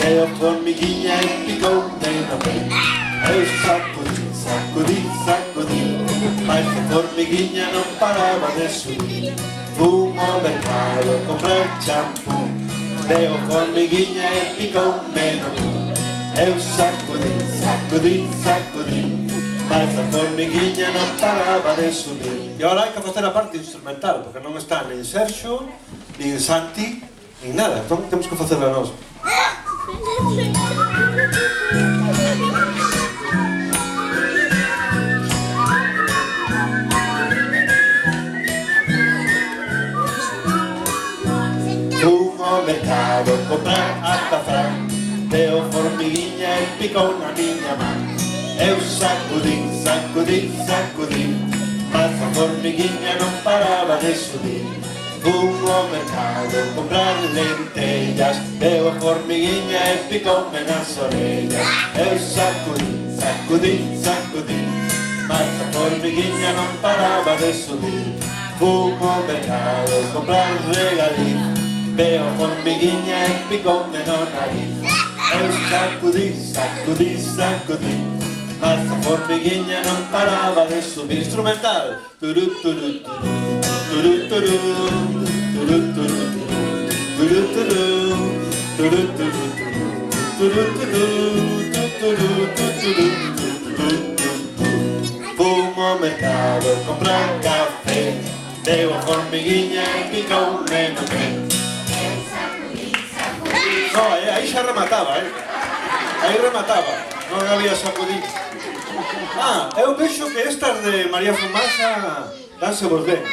E o formiguinha picou no pé. Eu sacudi, mas a formiguinha não parava de subir. Fui ao mercado comprar shampoo. E o formiguinha picou no pé. Eu sacudi, mas a formiguinha non paraba de subir. E agora hai que facer a parte instrumental, porque non está nin Sergio, nin Santi, nin nada. Entón temos que facela nós. Fui ao mercado comprar azafrán. E o formiguinha picou na miña man. Eu sacudi, mas a formiguinha non paraba de subir. Fui ao mercado comprar lentellas. E o formiguinha picoume nas orellas. Eu sacudi, mas a formiguinha non paraba de subir. Fui ao mercado comprar regalín. E o formiguinha picoume no nariz. Eu sacudi, mas a formiguinha non paraba de subir. Instrumental. Fumo ao mercado comprar café. Deu a formiguinha e picoume no pé. Aí xa remataba, aí remataba, non había sacudido. Eu vexo que estas de María Fumasa danse vos ben.